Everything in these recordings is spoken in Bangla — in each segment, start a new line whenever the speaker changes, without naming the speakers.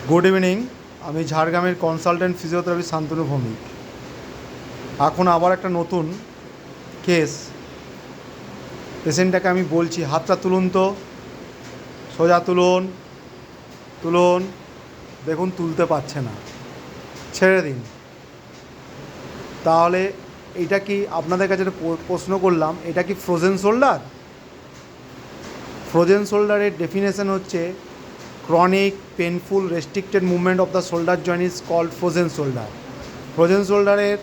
Good evening. আমি ঝাড়গ্রামের কনসালটেন্ট ফিজিওথেরাপি শান্তনু ভৌমিক। এখন আবার একটা নতুন কেস। পেশেন্টটাকে আমি বলছি হাতটা তুলুন, তো সোজা তুলুন, তুলুন। দেখুন তুলতে পারছে না, ছেড়ে দিন। তাহলে এটা কি আপনাদের কাছে প্রশ্ন করলাম, এটা কি ফ্রোজেন শোল্ডার? ফ্রোজেন শোল্ডারের ডেফিনেশন হচ্ছে chronic painful restricted movement of the shoulder joint is called frozen shoulder. Frozen শোল্ডারের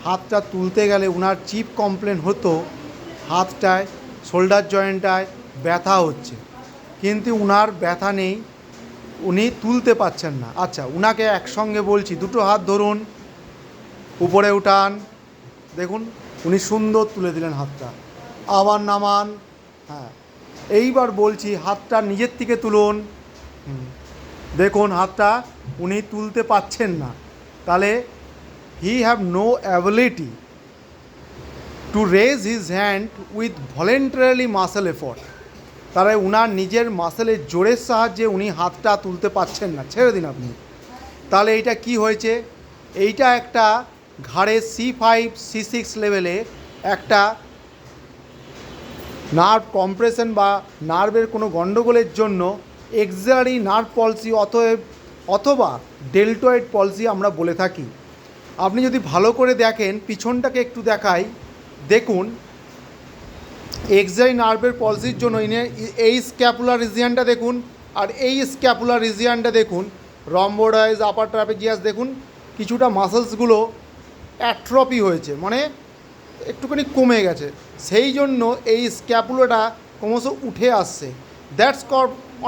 হাতটা তুলতে গেলে ওনার চিফ কমপ্লেন হতো হাতটায়, শোল্ডার জয়েন্টটায় ব্যথা হচ্ছে, কিন্তু উনার ব্যথা নেই, উনি তুলতে পারছেন না। আচ্ছা, উনাকে একসঙ্গে বলছি দুটো হাত ধরুন, উপরে উঠান। দেখুন উনি সুন্দর তুলে দিলেন হাতটা, আবার নামান। হ্যাঁ, এইবার বলছি হাতটা নিজের থেকে তুলুন। দেখুন হাতটা উনি তুলতে পারছেন না। তাহলে he have no ability to raise his hand with voluntarily muscle effort. তাহলে উনার নিজের মাসেলের জোরের সাহায্যে উনি হাতটা তুলতে পারছেন না, ছেড়ে দিন আপনি। তাহলে এইটা কি হয়েছে? এইটা একটা ঘাড়ের C5 C6 লেভেলে একটা নার্ভ কম্প্রেশন বা নার্ভের কোনো গণ্ডগোলের জন্য এক্সিলারি নার্ভ পলসি অথবা ডেল্টয়েড পলসি আমরা বলে থাকি। আপনি যদি ভালো করে দেখেন, পিছনটাকে একটু দেখাই, দেখুন এক্সিলারি নার্ভের পলসির জন্য এই স্ক্যাপুলার রিজিয়ানটা দেখুন, আর এই স্ক্যাপুলার রিজিয়ানটা দেখুন, রম্বোডয়েজ, আপার ট্রাপেজিয়াস, দেখুন কিছুটা মাসেলসগুলো অ্যাট্রপি হয়েছে, মানে একটুখানি কমে গেছে। সেই জন্য এই স্ক্যাপুলাটা ক্রমশ উঠে আসছে। দ্যাটস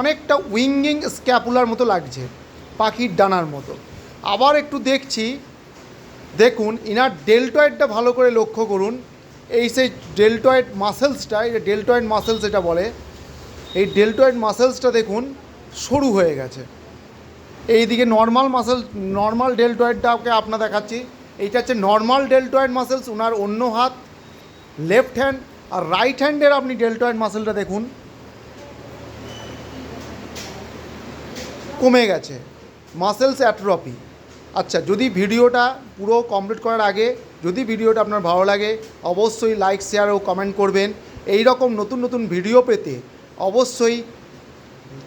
অনেকটা উইঙ্গিং স্ক্যাপুলার মতো লাগছে, পাখির ডানার মতো। আবার একটু দেখছি, দেখুন ইনার ডেল্টয়েডটা ভালো করে লক্ষ্য করুন। এই সেই ডেল্টয়েড মাসেলসটা, এটা ডেল্টয়েড মাসেলস এটা বলে, এই ডেল্টয়েড মাসেলসটা দেখুন সরু হয়ে গেছে। এইদিকে নর্মাল মাসেল, নর্মাল ডেল্টয়েডটাকে আপনার দেখাচ্ছি। এইটা হচ্ছে নর্মাল ডেল্টয়েড মাসেলস, ওনার অন্য হাত লেফট হ্যান্ড। আর রাইট হ্যান্ডের আপনি ডেল্টয়েড মাসেলটা দেখুন কমে গেছে, মাসেলস অ্যাট্রপি। আচ্ছা, যদি ভিডিওটা পুরো কমপ্লিট করার আগে যদি ভিডিওটা আপনার ভালো লাগে, অবশ্যই লাইক, শেয়ার ও কমেন্ট করবেন। এই রকম নতুন নতুন ভিডিও পেতে অবশ্যই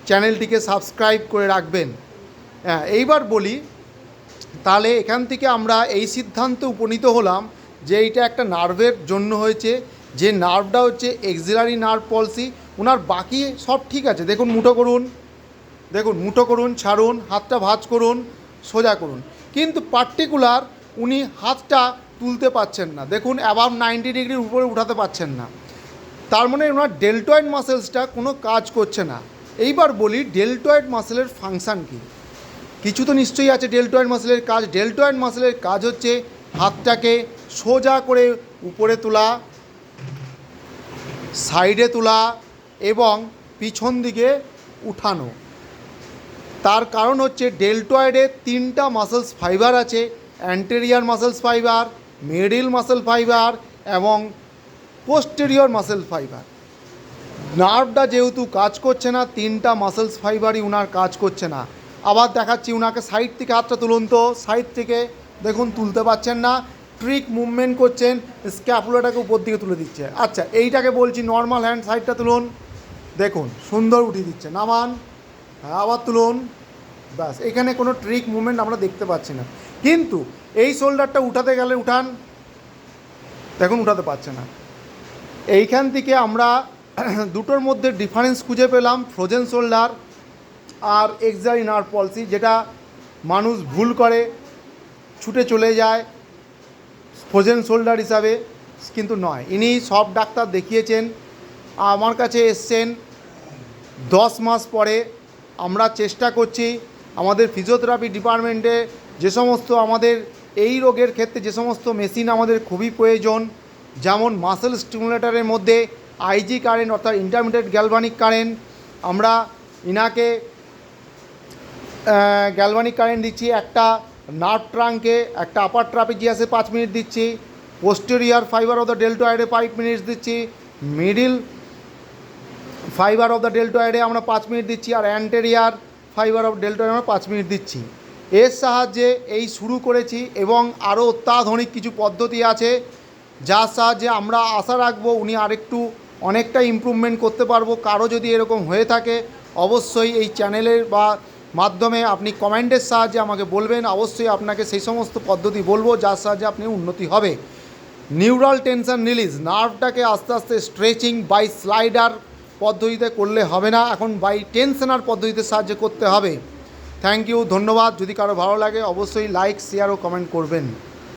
চ্যানেলটিকে সাবস্ক্রাইব করে রাখবেন। হ্যাঁ, এইবার বলি, তাহলে এখান থেকে আমরা এই সিদ্ধান্তে উপনীত হলাম যে এইটা একটা নার্ভের জন্য হয়েছে, যে নার্ভটা হচ্ছে এক্সিলারি নার্ভ পলসি। ওনার বাকি সব ঠিক আছে। দেখুন মুঠো করুন, দেখুন মুঠো করুন, ছাড়ুন, হাতটা ভাঁজ করুন, সোজা করুন, কিন্তু পার্টিকুলার উনি হাতটা তুলতে পারছেন না। দেখুন অ্যাবাভ 90 ডিগ্রির উপরে উঠাতে পারছেন না। তার মানে ওনার ডেল্টয়েড মাসেলসটা কোনো কাজ করছে না। এইবার বলি ডেল্টয়েড মাসেলের ফাংশান কী। কিছু তো নিশ্চয়ই আছে ডেল্টয়েড মাসেলের কাজ। ডেল্টয়েড মাসেলের কাজ হচ্ছে হাতটাকে সোজা করে উপরে তোলা, সাইডে তোলা এবং পিছন দিকে উঠানো। তার কারণ হচ্ছে ডেল্টয়েডের 3টা মাসেলস ফাইবার আছে, anterior muscles fibre, middle muscle fibre এবং পোস্টেরিয়র মাসেল ফাইবার। নার্ভটা যেহেতু কাজ করছে না, 3টা মাসেলস ফাইবারই উনার কাজ করছে না। আবার দেখাচ্ছি, উনাকে সাইড থেকে হাতটা তুলুন, তো সাইড থেকে দেখুন তুলতে পারছেন না, ট্রিক মুভমেন্ট করছেন, স্ক্যাপুলাটাকে উপর দিকে তুলে দিচ্ছে। আচ্ছা, এইটাকে বলছি নর্মাল হ্যান্ড, সাইডটা তুলুন, দেখুন সুন্দর উঠিয়ে দিচ্ছে, নামান, আবার তুলুন, ব্যাস। এখানে কোনো ট্রিক মুভমেন্ট আমরা দেখতে পাচ্ছি না। কিন্তু এই শোল্ডারটা উঠাতে গেলে উঠান, দেখুন উঠাতে পারছে না। এইখান থেকে আমরা দুটোর মধ্যে ডিফারেন্স খুঁজে পেলাম, ফ্রোজেন শোল্ডার আর এক্সিলারি নার্ভ পলসি, যেটা মানুষ ভুল করে ছুটে চলে যায় ফ্রোজেন শোল্ডার হিসাবে, কিন্তু নয়। ইনি সব ডাক্তার দেখিয়েছেন, আমার কাছে এসছেন 10 মাস পরে। আমরা চেষ্টা করছি আমাদের ফিজিওথেরাপি ডিপার্টমেন্টে যে সমস্ত আমাদের এই রোগের ক্ষেত্রে যে সমস্ত মেশিন আমাদের খুবই প্রয়োজন, যেমন মাসেল স্টিমুলেটরের মধ্যে আইজি কারেন্ট অর্থাৎ ইন্টারমিডিয়েট গ্যালভানিক কারেন্ট, আমরা ইনাকে গ্যালভানিক কারেন্ট দিচ্ছি একটা নার্ভ ট্রাঙ্কে, একটা আপার ট্রাপেজিয়াসে 5 মিনিট দিচ্ছি, পোস্টেরিয়ার ফাইবার অফ দ্য ডেল্টয়েডে 5 মিনিট দিচ্ছি, মিডিল ফাইবার অফ দ্য ডেল্টয়েডে আমরা 5 মিনিট দিচ্ছি, আর অ্যান্টেরিয়ার ফাইবার অফ ডেল্টয়েড আমরা 5 মিনিট দিচ্ছি। এর সাহায্যে এই শুরু করেছি এবং আরও অত্যাধুনিক কিছু পদ্ধতি আছে যার সাহায্যে আমরা আশা রাখবো উনি আরেকটু অনেকটা ইমপ্রুভমেন্ট করতে পারবো। কারো যদি এরকম হয়ে থাকে অবশ্যই এই চ্যানেলের বা মাধ্যমে আপনি কমেন্টের সাহায্যে আমাকে বলবেন, অবশ্যই আপনাকে সেই সমস্ত পদ্ধতি বলবো যার সাহায্যে আপনি উন্নতি হবে। নিউরাল টেনশন রিলিজ, নার্ভটাকে আস্তে আস্তে স্ট্রেচিং বাই স্লাইডার পদ্ধতিতে করলে হবে না, এখন বাই টেনশনার পদ্ধতিতে সাহায্যে করতে হবে। থ্যাংক ইউ, ধন্যবাদ। যদি কারো ভালো লাগে অবশ্যই লাইক, শেয়ার ও কমেন্ট করবেন।